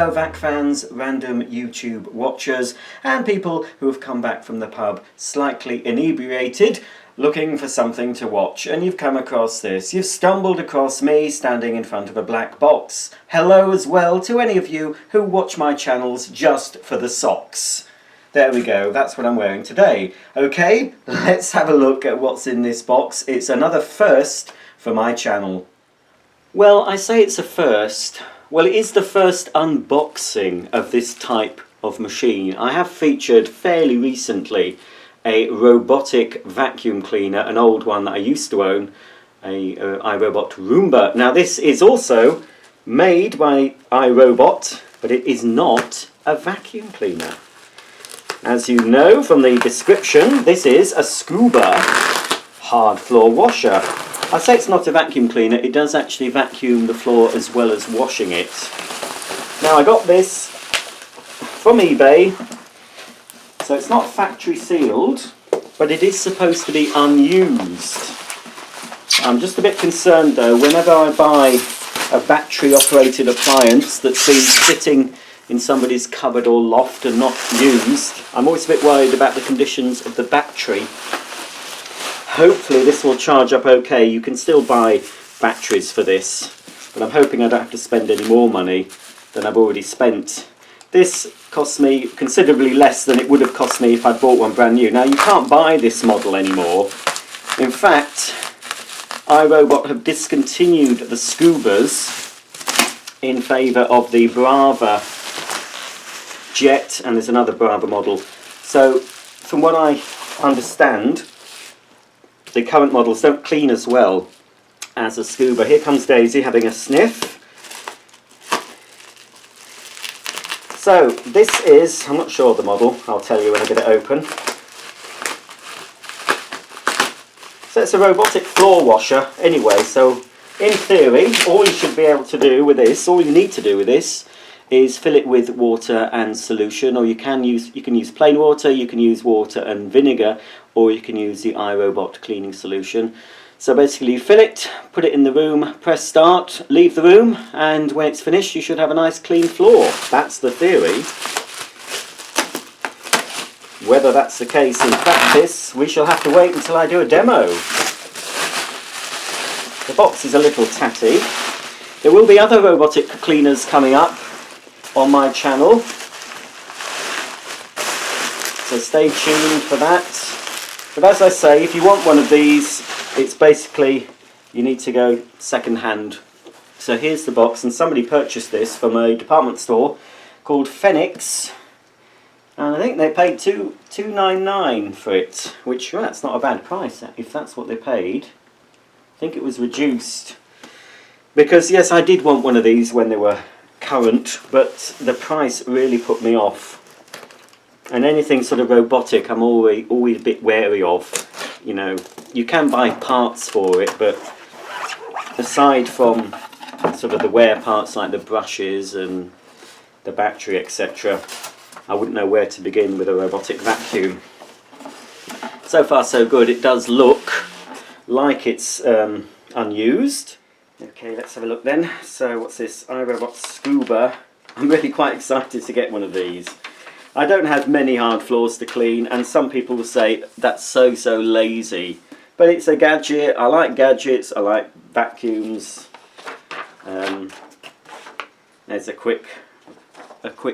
Hello Vac fans, random YouTube watchers, and people who have come back from the pub slightly inebriated, looking for something to watch, and you've come across this. You've stumbled across me standing in front of a black box. Hello as well to any of you who watch my channels just for the socks. There we go, that's what I'm wearing today. Okay, let's have a look at what's in this box. It's another first for my channel. Well, I say it's a first. Well, it is the first unboxing of this type of machine. I have featured fairly recently a robotic vacuum cleaner, an old one that I used to own, a iRobot Roomba. Now this is also made by iRobot, but it is not a vacuum cleaner. As you know from the description, this is a Scooba hard floor washer. I say it's not a vacuum cleaner, it does actually vacuum the floor as well as washing it. Now I got this from eBay, so it's not factory sealed, but it is supposed to be unused. I'm just a bit concerned though, whenever I buy a battery operated appliance that's been sitting in somebody's cupboard or loft and not used, I'm always a bit worried about the conditions of the battery. Hopefully this will charge up okay. You can still buy batteries for this, but I'm hoping I don't have to spend any more money than I've already spent. This cost me considerably less than it would have cost me if I'd bought one brand new. Now you can't buy this model anymore. In fact, iRobot have discontinued the Scoobas in favour of the Brava Jet, and there's another Brava model. So from what I understand, the current models don't clean as well as a Scooba. Here comes Daisy having a sniff. So this is, I'm not sure of the model, I'll tell you when I get it open. So it's a robotic floor washer anyway, so in theory all you should be able to do with this, all you need to do with this is fill it with water and solution, or you can use plain water, you can use water and vinegar, or you can use the iRobot cleaning solution. So basically you fill it, put it in the room, press start, leave the room, and when it's finished you should have a nice clean floor. That's the theory. Whether that's the case in practice, we shall have to wait until I do a demo. The box is a little tatty. There will be other robotic cleaners coming up on my channel, so stay tuned for that. But as I say, if you want one of these, it's basically, you need to go second hand. So here's the box, and somebody purchased this from a department store called Phoenix, and I think they paid $2.99 for it, which, well, that's not a bad price if that's what they paid. I think it was reduced, because yes, I did want one of these when they were current, but the price really put me off. And anything sort of robotic I'm always a bit wary of. You know, you can buy parts for it, but aside from sort of the wear parts like the brushes and the battery, etc., I wouldn't know where to begin with a robotic vacuum. So far so good. It does look like it's unused. Okay, let's have a look then. So what's this? iRobot Scooba. I'm really quite excited to get one of these. I don't have many hard floors to clean, and some people will say that's so lazy. But it's a gadget. I like gadgets. I like vacuums. There's a quick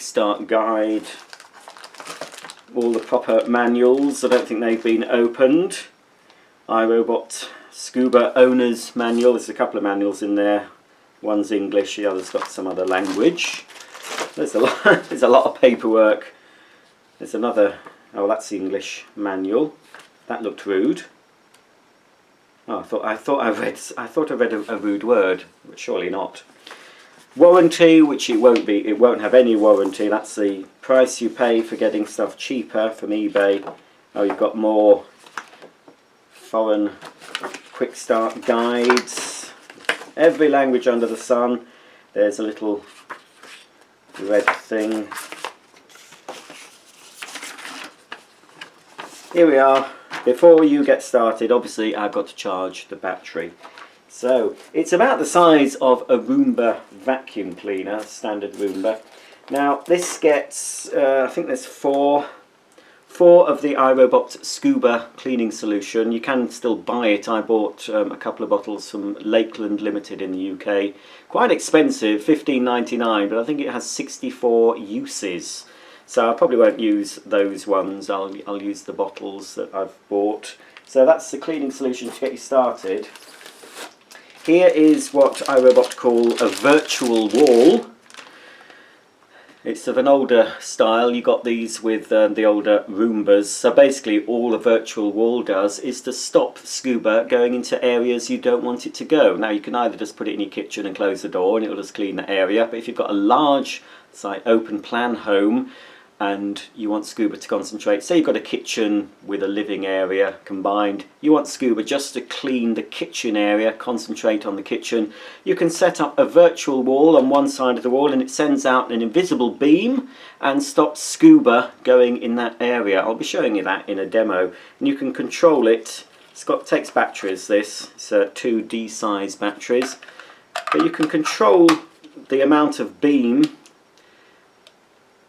start guide. All the proper manuals. I don't think they've been opened. iRobot Scooba Owner's Manual. There's a couple of manuals in there. One's English, the other's got some other language. There's a lot of paperwork. There's another, oh, that's the English manual. That looked rude. Oh, I thought I read a rude word, but surely not. Warranty, which it won't be. It won't have any warranty. That's the price you pay for getting stuff cheaper from eBay. Oh, you've got more foreign quick start guides. Every language under the sun. There's a little red thing. Here we are. Before you get started, obviously I've got to charge the battery. So it's about the size of a Roomba vacuum cleaner, standard Roomba. Now this gets, I think there's four of the iRobot Scuba cleaning solution. You can still buy it. I bought a couple of bottles from Lakeland Limited in the UK. Quite expensive, $15.99, but I think it has 64 uses. So I probably won't use those ones. I'll use the bottles that I've bought. So that's the cleaning solution to get you started. Here is what iRobot call a virtual wall. It's of an older style. You got these with the older Roombas. So basically all a virtual wall does is to stop Scooba going into areas you don't want it to go. Now you can either just put it in your kitchen and close the door and it will just clean that area, but if you've got a large, say, open plan home and you want Scooba to concentrate, say you've got a kitchen with a living area combined, you want Scooba just to clean the kitchen area, concentrate on the kitchen, you can set up a virtual wall on one side of the wall and it sends out an invisible beam and stops Scooba going in that area. I'll be showing you that in a demo, and you can control it. Takes batteries, this. It's 2 D-size batteries, but you can control the amount of beam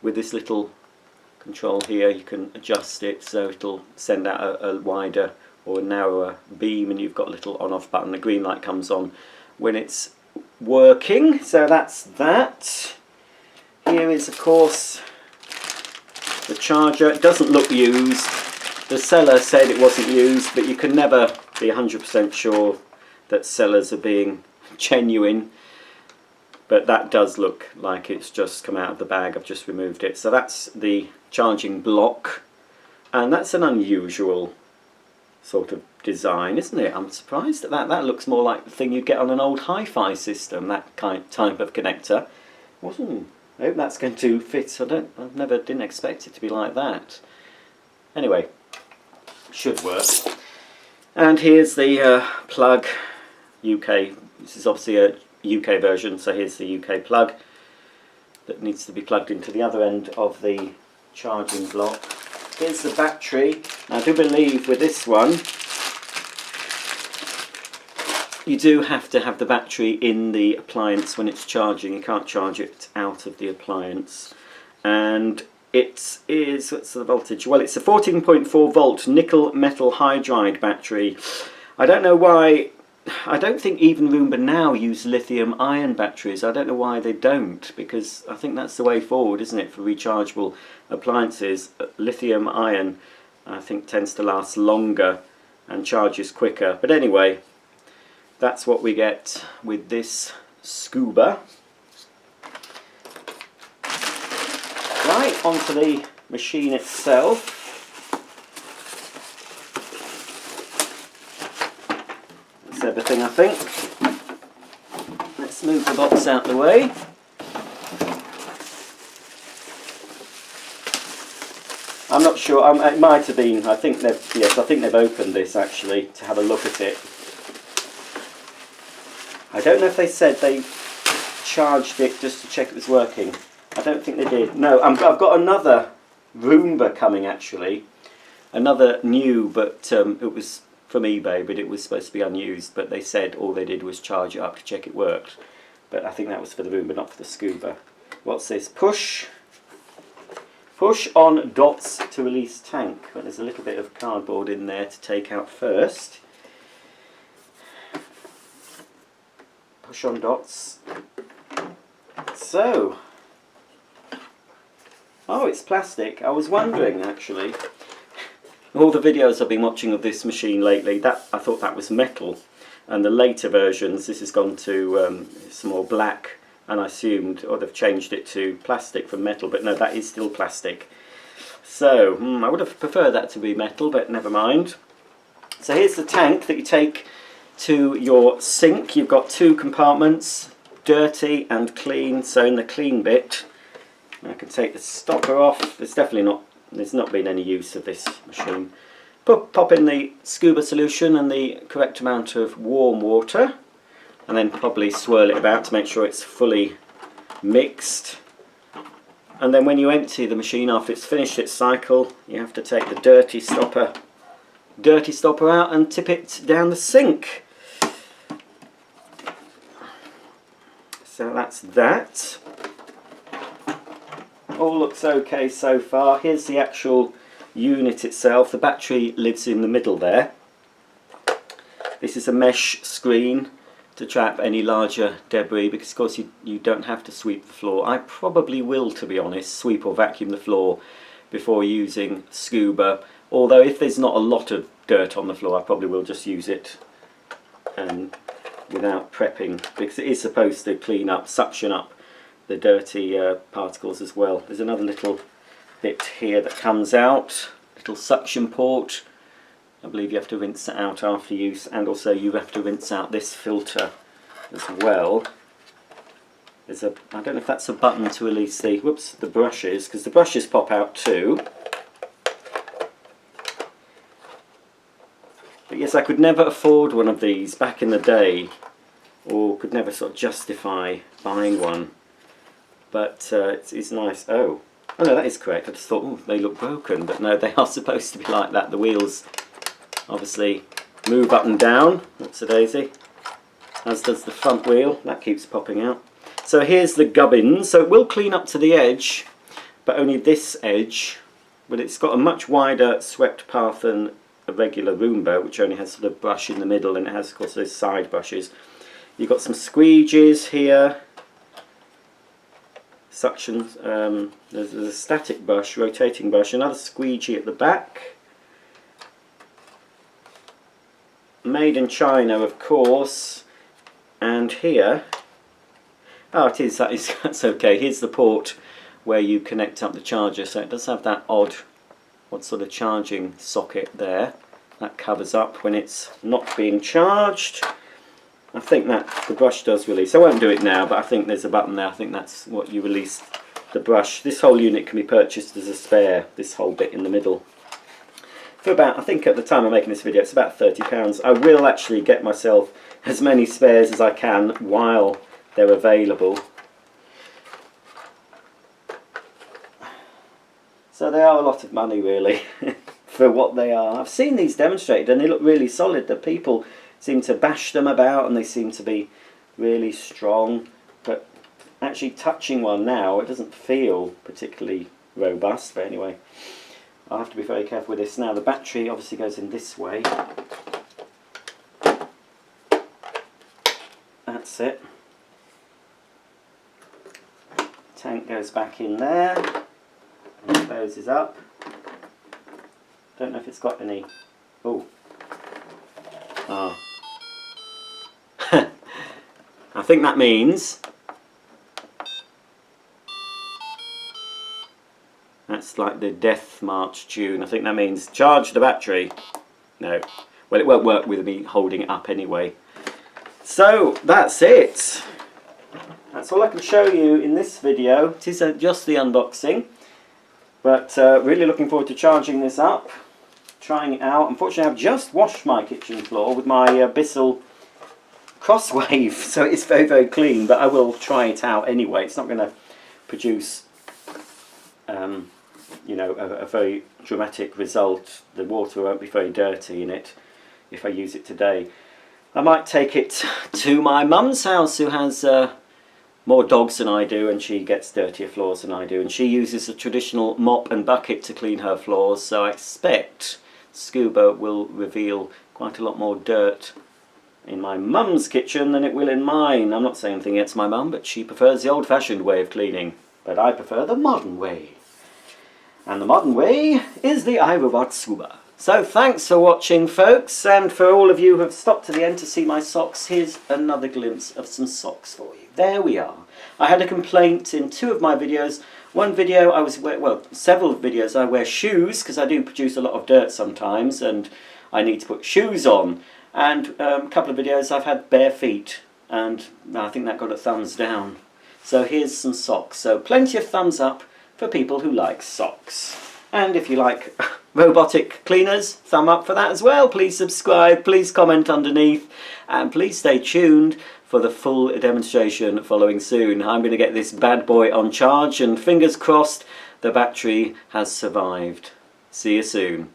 with this little control here. You can adjust it so it'll send out a wider or a narrower beam, and you've got a little on-off button. The green light comes on when it's working. So that's that. Here is, of course, the charger. It doesn't look used. The seller said it wasn't used, but you can never be 100% sure that sellers are being genuine. But that does look like it's just come out of the bag. I've just removed it. So that's the charging block, and that's an unusual sort of design, isn't it? I'm surprised at that. That looks more like the thing you'd get on an old hi-fi system, that type of connector. I hope that's going to fit. Didn't expect it to be like that. Anyway, should work. And here's the plug. UK. This is obviously a UK version, so here's the UK plug that needs to be plugged into the other end of the charging block. Here's the battery. I do believe with this one you do have to have the battery in the appliance when it's charging. You can't charge it out of the appliance. And it is, what's the voltage? Well, it's a 14.4 volt nickel metal hydride battery. I don't know why. I don't think even Roomba now use lithium ion batteries. I don't know why they don't, because I think that's the way forward, isn't it, for rechargeable appliances. Lithium ion, I think, tends to last longer and charges quicker. But anyway, that's what we get with this Scooba. Right, onto the machine itself. Everything, I think. Let's move the box out the way. I'm not sure. It might have been. I think they've opened this actually to have a look at it. I don't know if they said they charged it just to check it was working. I don't think they did. No, I've got another Roomba coming actually. Another new, but it was from eBay, but it was supposed to be unused, but they said all they did was charge it up to check it worked. But I think that was for the Roomba, not for the Scooba. What's this? Push on dots to release tank. Well, there's a little bit of cardboard in there to take out first. Push on dots. So, oh, it's plastic. I was wondering actually. All the videos I've been watching of this machine lately, I thought that was metal, and the later versions, this has gone to some more black, and I assumed, or they've changed it to plastic from metal, but no, that is still plastic. So, I would have preferred that to be metal, but never mind. So here's the tank that you take to your sink. You've got 2 compartments, dirty and clean. So in the clean bit, I can take the stopper off. There's not been any use of this machine. Pop in the Scooba solution and the correct amount of warm water, and then probably swirl it about to make sure it's fully mixed. And then when you empty the machine after it's finished its cycle, you have to take the dirty stopper out and tip it down the sink. So that's that. all looks okay so far. Here's the actual unit itself. The battery lives in the middle there. This is a mesh screen to trap any larger debris, because of course you don't have to sweep the floor. I probably will, to be honest, sweep or vacuum the floor before using Scooba, although if there's not a lot of dirt on the floor I probably will just use it without prepping, because it is supposed to clean up, suction up the dirty particles as well. There's another little bit here that comes out, little suction port. I believe you have to rinse it out after use, and also you have to rinse out this filter as well. There's a, I don't know if that's a button to release the, whoops, the brushes, because the brushes pop out too. But yes, I could never afford one of these back in the day, or could never sort of justify buying one. But it's nice. Oh no, that is correct. I just thought, oh, they look broken, but no, they are supposed to be like that. The wheels obviously move up and down, that's a daisy, as does the front wheel, that keeps popping out. So here's the gubbins, so it will clean up to the edge, but only this edge, but it's got a much wider swept path than a regular Roomba, which only has sort of brush in the middle, and it has of course those side brushes. You've got some squeegees here, suction, there's a static brush, rotating brush, another squeegee at the back. Made in China, of course, and here, oh it is, that's okay. Here's the port where you connect up the charger, so it does have that odd sort of charging socket there. That covers up when it's not being charged. I think that the brush does release. I won't do it now, but I think there's a button there. I think that's what you release the brush. This whole unit can be purchased as a spare, this whole bit in the middle. For about, I think at the time I'm making this video, it's about £30. I will actually get myself as many spares as I can while they're available. So they are a lot of money really for what they are. I've seen these demonstrated and they look really solid. The people seem to bash them about and they seem to be really strong, but actually touching one now, it doesn't feel particularly robust. But anyway, I'll have to be very careful with this. Now the battery obviously goes in this way. That's it. Tank goes back in there and closes up. Don't know if it's got any. Oh. Ah. I think that means that's like the Death March tune. I think that means charge the battery. No. Well, it won't work with me holding it up anyway. So, that's it. That's all I can show you in this video. It is just the unboxing. But really looking forward to charging this up, trying it out. Unfortunately, I've just washed my kitchen floor with my Bissell Crosswave, so it's very, very clean. But I will try it out anyway. It's not going to produce you know, a very dramatic result. The water won't be very dirty in it if I use it today. I might take it to my mum's house, who has more dogs than I do, and she gets dirtier floors than I do, and she uses a traditional mop and bucket to clean her floors, so I expect Scooba will reveal quite a lot more dirt in my mum's kitchen than it will in mine. I'm not saying anything against my mum, but she prefers the old-fashioned way of cleaning, but I prefer the modern way. And the modern way is the iRobot Scooba. So thanks for watching, folks, and for all of you who have stopped to the end to see my socks, here's another glimpse of some socks for you. There we are. I had a complaint in 2 of my videos. One video I was, well, several videos I wear shoes, because I do produce a lot of dirt sometimes, and I need to put shoes on. And a couple of videos I've had bare feet, and I think that got a thumbs down. So here's some socks. So plenty of thumbs up for people who like socks. And if you like robotic cleaners, thumb up for that as well. Please subscribe, please comment underneath, and please stay tuned for the full demonstration following soon. I'm going to get this bad boy on charge, and fingers crossed the battery has survived. See you soon.